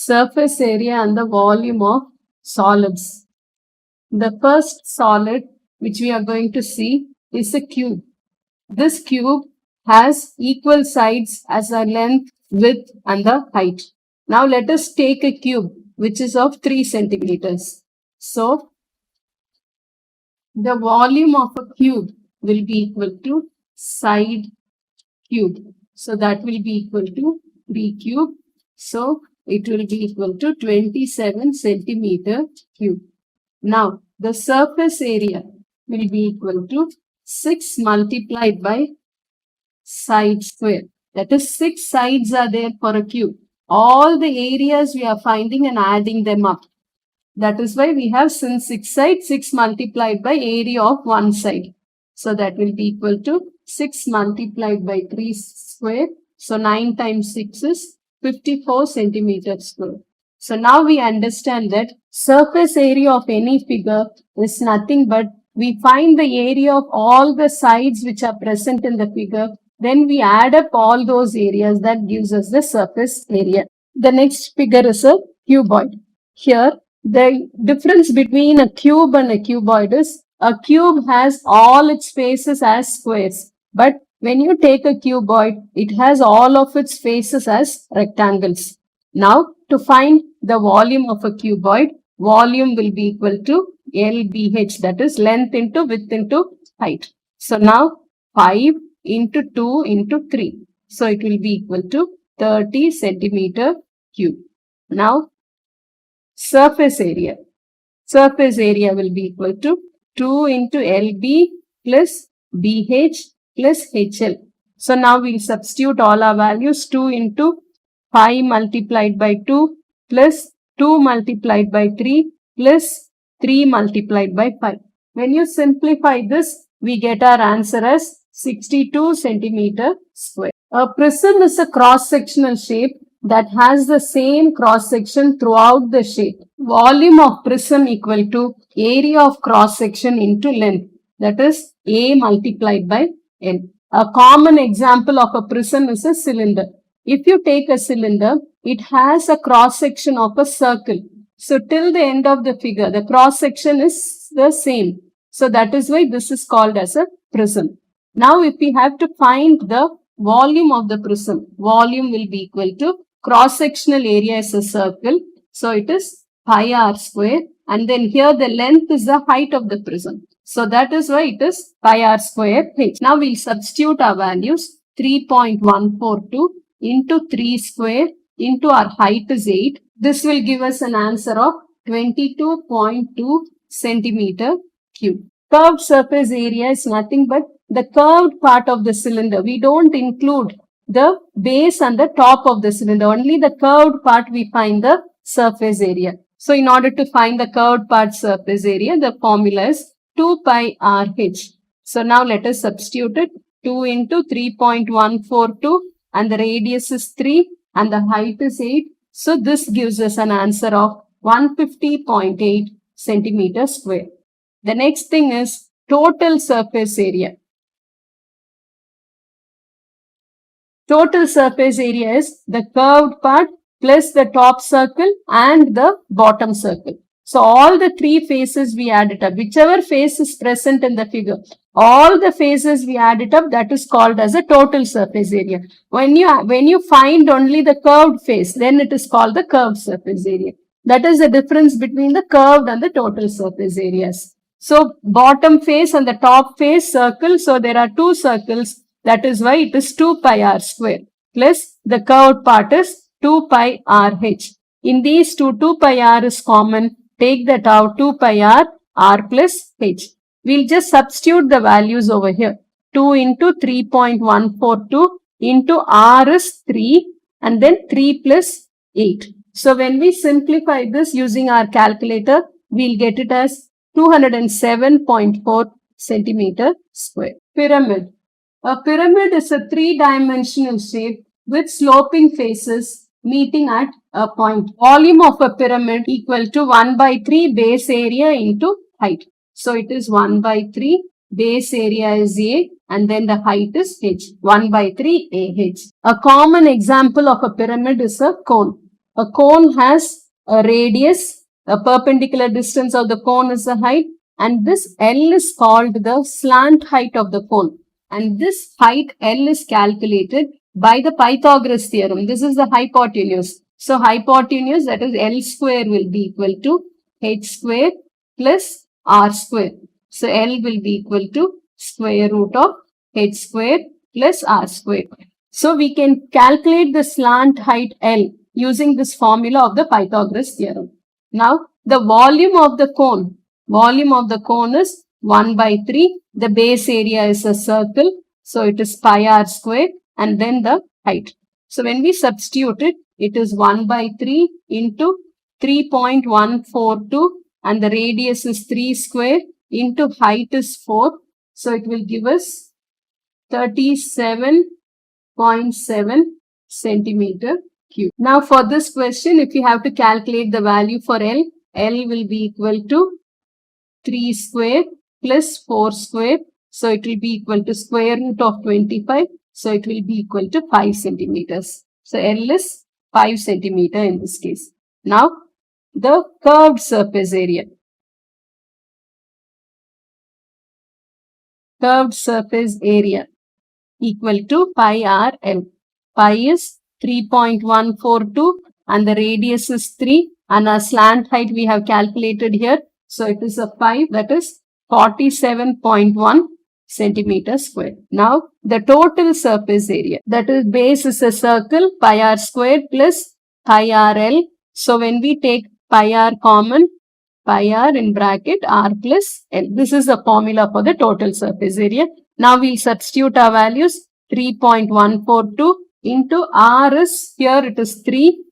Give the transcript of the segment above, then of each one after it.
surface area and the volume of solids. The first solid which we are going to see is a cube. This cube has equal sides as the length, width and the height. Now let us take a cube which is of 3 centimeters. So the volume of a cube will be equal to side cube. So that will be equal to 3 cube. So it will be equal to 27 centimeter cube. Now the surface area will be equal to 6 multiplied by side square. That is 6 sides are there for a cube. All the areas we are finding and adding them up. That is why we have since 6 sides, 6 multiplied by area of one side. So that will be equal to 6 multiplied by 3 square. So 9 times 6 is 54 centimeters square. So now we understand that surface area of any figure is nothing but we find the area of all the sides which are present in the figure. Then we add up all those areas that gives us the surface area. The next figure is a cuboid. Here the difference between a cube and a cuboid is a cube has all its faces as squares. But when you take a cuboid, it has all of its faces as rectangles. Now to find the volume of a cuboid, volume will be equal to LBH, that is length into width into height. So now 5 into 2 into 3. So it will be equal to 30 centimeter cube. Now surface area. Surface area will be equal to 2 into LB plus BH plus HL. So now we'll substitute all our values. 2 into 5 multiplied by 2 plus 2 multiplied by 3 plus 3 multiplied by 5. When you simplify this, we get our answer as 62 centimeter square. A prism is a cross-sectional shape that has the same cross-section throughout the shape. Volume of prism equal to area of cross-section into length. That is A multiplied by N. A common example of a prism is a cylinder. If you take a cylinder, it has a cross-section of a circle. So till the end of the figure, the cross-section is the same. So that is why this is called as a prism. Now if we have to find the volume of the prism, volume will be equal to cross-sectional area is a circle. So it is pi r square. And then here the length is the height of the prism. So that is why it is pi r square h. Now we'll substitute our values. 3.142 into 3 square into our height is 8. This will give us an answer of 22.2 centimeter cube. Curved surface area is nothing but the curved part of the cylinder. We don't include the base and the top of the cylinder. Only the curved part we find the surface area. So in order to find the curved part surface area, the formula is 2 pi RH. So now let us substitute it. 2 into 3.142 and the radius is 3 and the height is 8. So this gives us an answer of 150.8 centimeter square. The next thing is total surface area. Total surface area is the curved part plus the top circle and the bottom circle. So all the 3 faces we add it up. Whichever face is present in the figure, all the faces we add it up, that is called as a total surface area. When you find only the curved face, then it is called the curved surface area. That is the difference between the curved and the total surface areas. So bottom face and the top face circle. So there are 2 circles. That is why it is 2 pi r square plus the curved part is 2 pi RH. In these 2 pi r is common. Take that out, 2 pi r plus h. We'll just substitute the values over here. 2 into 3.142 into r is 3 and then 3 plus 8. So when we simplify this using our calculator, we'll get it as 207.4 centimeter square. Pyramid. A pyramid is a 3-dimensional shape with sloping faces meeting at a point. Volume of a pyramid equal to 1 by 3 base area into height. So it is 1 by 3, base area is A and then the height is H. 1 by 3 AH. A common example of a pyramid is a cone. A cone has a radius, a perpendicular distance of the cone is the height, and this L is called the slant height of the cone. And this height L is calculated by the Pythagoras theorem. This is the hypotenuse. So hypotenuse, that is L square, will be equal to h square plus r square. So L will be equal to square root of h square plus r square. So we can calculate the slant height L using this formula of the Pythagoras theorem. Now the volume of the cone is 1 by 3. The base area is a circle. So it is pi r square and then the height. So when we substitute it, it is 1 by 3 into 3.142 and the radius is 3 square into height is 4. So it will give us 37.7 centimeter cube. Now for this question, if you have to calculate the value for L, L will be equal to 3 square plus 4 square. So it will be equal to square root of 25. So it will be equal to 5 centimeters. So L is 5 centimeter in this case. Now the curved surface area. Curved surface area equal to pi r L. Pi is 3.142 and the radius is 3 and our slant height we have calculated here. So it is a 5, that is 47.1 centimeter square. Now the total surface area, that is base is a circle, pi r square plus pi r L. So when we take pi r common, pi r in bracket r plus L. This is the formula for the total surface area. Now we'll substitute our values. 3.142 into r is, here it is 3,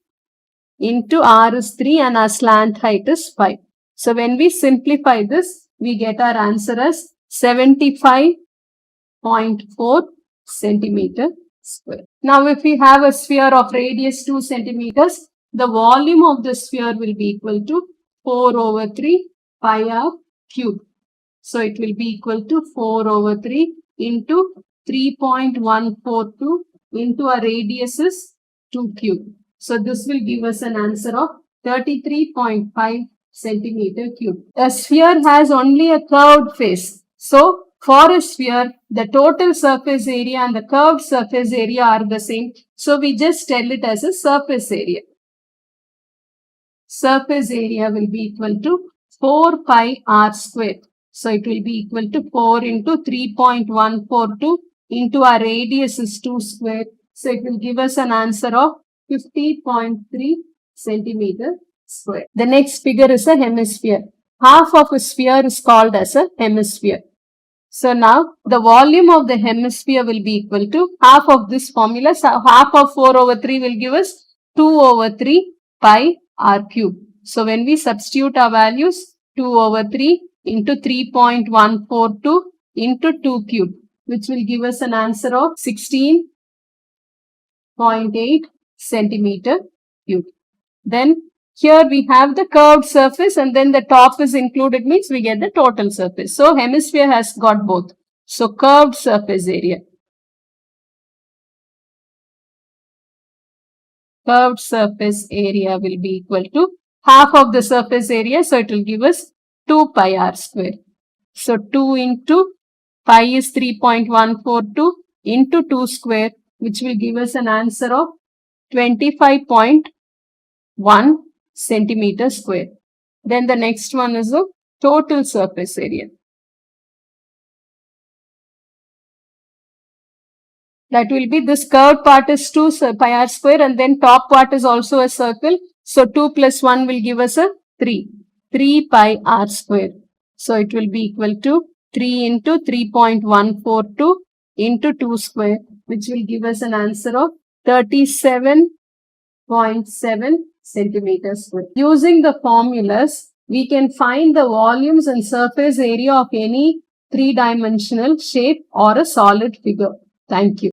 into r is 3 and our slant height is 5. So when we simplify this, we get our answer as 75.4 centimeter square. Now if we have a sphere of radius 2 centimeters, the volume of the sphere will be equal to 4 over 3 pi r cube. So it will be equal to 4 over 3 into 3.142 into a radius is 2 cube. So this will give us an answer of 33.5 centimeter cube. A sphere has only a curved face. So for a sphere, the total surface area and the curved surface area are the same. So we just tell it as a surface area. Surface area will be equal to 4 pi r square. So it will be equal to 4 into 3.142 into our radius is 2 square. So it will give us an answer of 50.3 centimeter square. The next figure is a hemisphere. Half of a sphere is called as a hemisphere. So now the volume of the hemisphere will be equal to half of this formula. So half of 4 over 3 will give us 2 over 3 pi r cube. So when we substitute our values, 2 over 3 into 3.142 into 2 cube, which will give us an answer of 16.8 centimeter cube. Then here we have the curved surface and then the top is included, means we get the total surface. So hemisphere has got both. So curved surface area. Curved surface area will be equal to half of the surface area. So it will give us 2 pi r square. So 2 into pi is 3.142 into 2 square, which will give us an answer of 25.1 centimeter square. Then the next one is the total surface area. That will be, this curved part is 2 pi r square and then top part is also a circle. So 2 plus 1 will give us a 3 pi r square. So it will be equal to 3 into 3.142 into 2 square, which will give us an answer of 37.7 centimeters square. Using the formulas, we can find the volumes and surface area of any three-dimensional shape or a solid figure. Thank you.